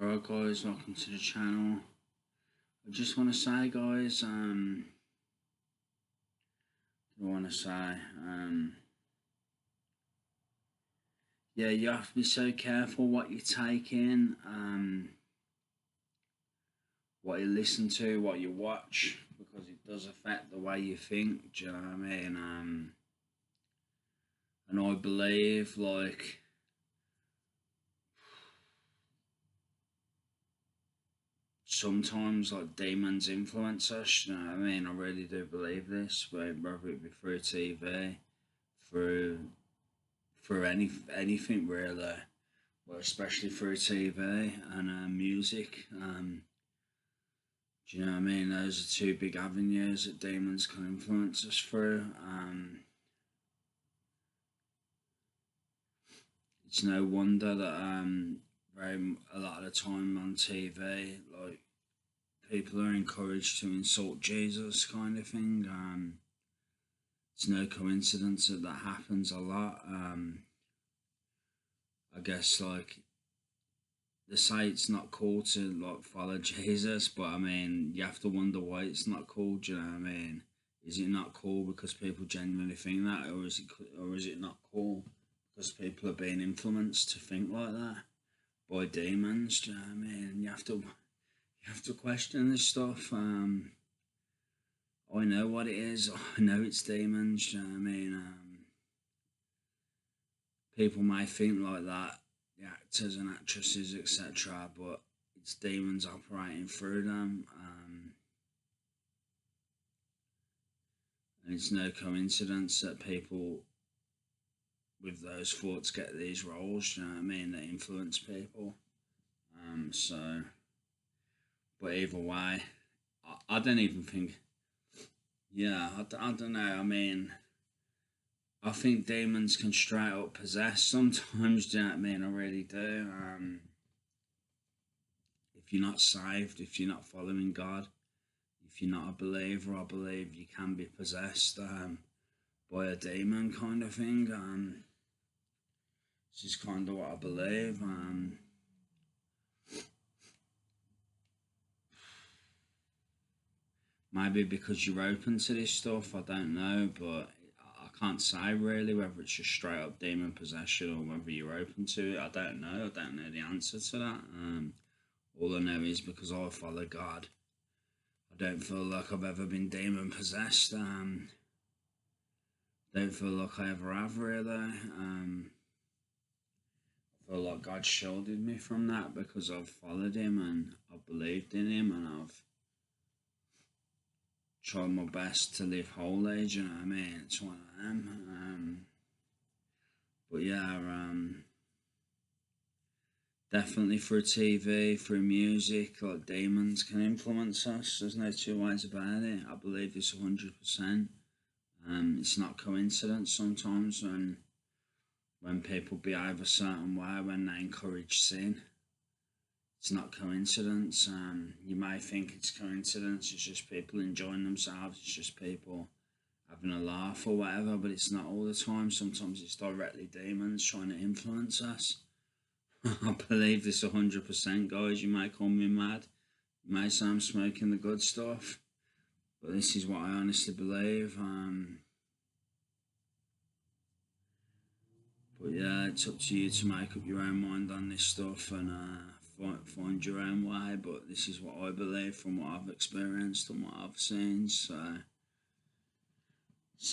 Alright guys, welcome to the channel. I just want to say guys, I want to say, yeah, you have to be so careful what you take in, what you listen to, what you watch, because it does affect the way you think, do you know what I mean? And I believe, like, sometimes like demons influence us, you know what I mean? I really do believe this, whether it be through TV, through anything really, but especially through TV and music. Do you know what I mean? Those are two big avenues that demons can influence us through. It's no wonder that a lot of the time on TV, like people are encouraged to insult Jesus, kind of thing. It's no coincidence that that happens a lot. I guess like they say it's not cool to like follow Jesus, but I mean you have to wonder why it's not cool. Do you know what I mean? Is it not cool because people genuinely think that, or is it not cool because people are being influenced to think like that by demons? Do you know what I mean? You have to question this stuff. I know what it is. I know it's demons. Do you know what I mean? People may think like that, the actors and actresses, etc., but it's demons operating through them. And it's no coincidence that people with those thoughts get these roles, you know what I mean, that influence people. So, but either way, I don't even think, yeah, I don't know. I mean, I think demons can straight up possess sometimes, do you know what I mean? I really do. If you're not saved, if you're not following God, if you're not a believer, I believe you can be possessed by a demon, kind of thing. This is kind of what I believe. Maybe because you're open to this stuff, I don't know, but I can't say really whether it's just straight up demon possession or whether you're open to it. I don't know. I don't know the answer to that. All I know is because I follow God, I don't feel like I've ever been demon possessed. Don't feel like I ever have really. I feel like God shielded me from that because I've followed Him and I've believed in Him and I've tried my best to live holy. Do you know what I mean? It's what I am. But yeah, definitely through TV, through music, like demons can influence us. There's no two ways about it. I believe this 100%. It's not coincidence sometimes when people behave a certain way, when they encourage sin. It's not coincidence. You may think it's coincidence. It's just people enjoying themselves. It's just people having a laugh or whatever. But it's not all the time. Sometimes it's directly demons trying to influence us. I believe this 100%, guys. You may call me mad. You may say I'm smoking the good stuff, but this is what I honestly believe. But yeah, it's up to you to make up your own mind on this stuff and find your own way. But this is what I believe from what I've experienced and what I've seen. So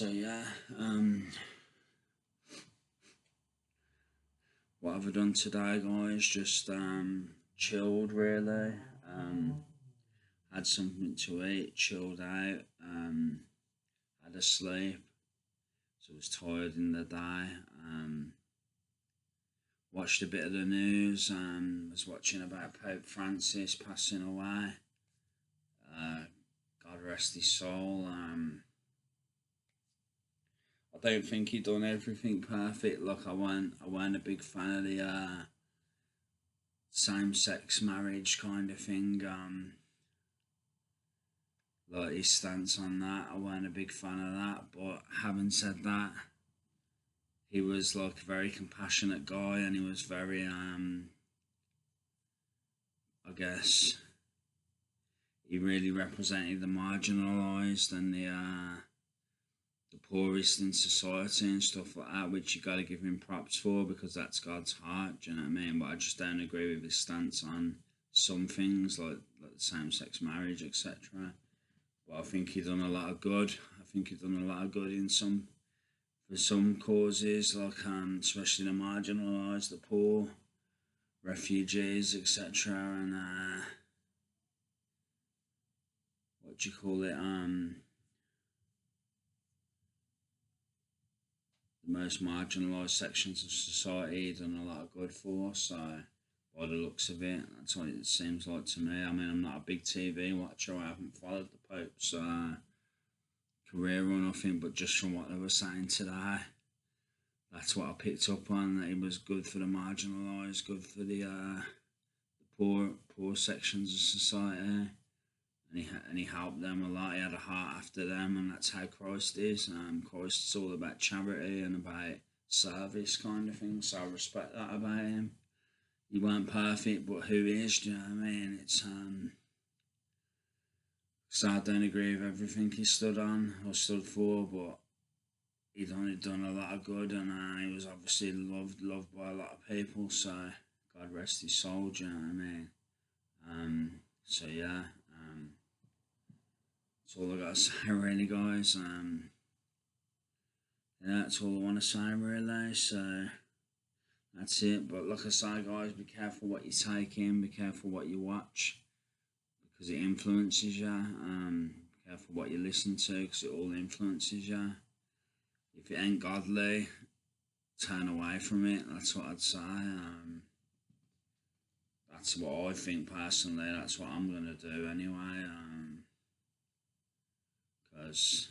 yeah. What have I done today, guys? Just chilled, really. Had something to eat, chilled out. Had a sleep, so I was tired in the day. Watched a bit of the news. Was watching about Pope Francis passing away. God rest his soul. I don't think he done everything perfect. Like I weren't a big fan of the same-sex marriage kind of thing. Like his stance on that, I weren't a big fan of that. But having said that, he was like a very compassionate guy, and he was very I guess he really represented the marginalised and the poorest in society and stuff like that, which you got to give him props for because that's God's heart. Do you know what I mean? But I just don't agree with his stance on some things like same-sex marriage, etc. But I think he done a lot of good. I think he done a lot of good in for some causes, like especially the marginalised, the poor, refugees, etc. And what do you call it? The most marginalised sections of society he done a lot of good for. So by the looks of it, that's what it seems like to me. I mean, I'm not a big TV watcher. I haven't followed the Pope's career or nothing, but just from what they were saying today, that's what I picked up on. That he was good for the marginalised, good for the poor sections of society, and he helped them a lot. He had a heart after them, and that's how Christ is. Christ is all about charity and about service kind of thing. So I respect that about him. He weren't perfect, but who is? Do you know what I mean? It's so I don't agree with everything he stood on or stood for, but he'd only done a lot of good, and he was obviously loved by a lot of people. So God rest his soul. Do you know what I mean? So yeah. That's all I got to say, really, guys. Yeah, that's all I want to say, really. So that's it. But like I say, guys, be careful what you take in, be careful what you watch, because it influences you. Be careful what you listen to, because it all influences you. If it ain't godly, turn away from it. That's what I'd say. That's what I think personally. That's what I'm gonna do anyway. Because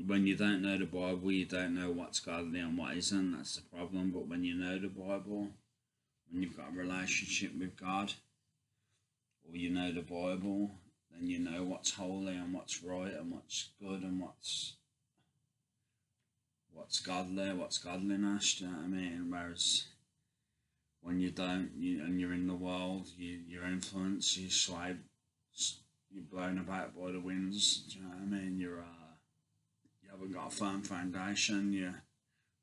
when you don't know the Bible, you don't know what's godly and what isn't. That's the problem. But when you know the Bible, when you've got a relationship with God, or you know the Bible, then you know what's holy and what's right and what's good and what's godly, what's godliness. Do you know what I mean? Whereas when you don't, and you're in the world, you're influenced, you're swayed, you're blown about by the winds. Do you know what I mean? You haven't got a firm foundation. Your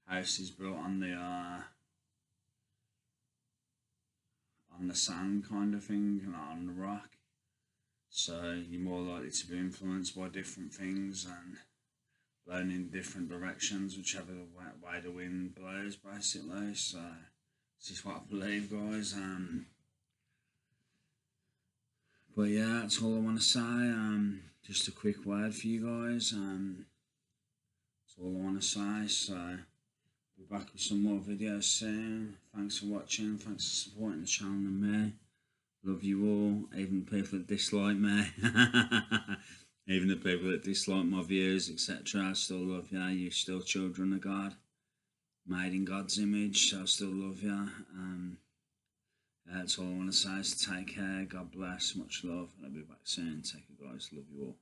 house is built on the sand kind of thing, not on the rock. So you're more likely to be influenced by different things and blown in different directions, whichever way the wind blows, basically. So this is what I believe, guys. But yeah, that's all I want to say. Just a quick word for you guys. That's all I want to say. So be back with some more videos soon. Thanks for watching. Thanks for supporting the channel and me. Love you all, even the people that dislike me. Even the people that dislike my views, etc. I still love you. You're still children of God, made in God's image. So I still love you. That's all I want to say is take care. God bless. Much love. And I'll be back soon. Take care, guys. Love you all.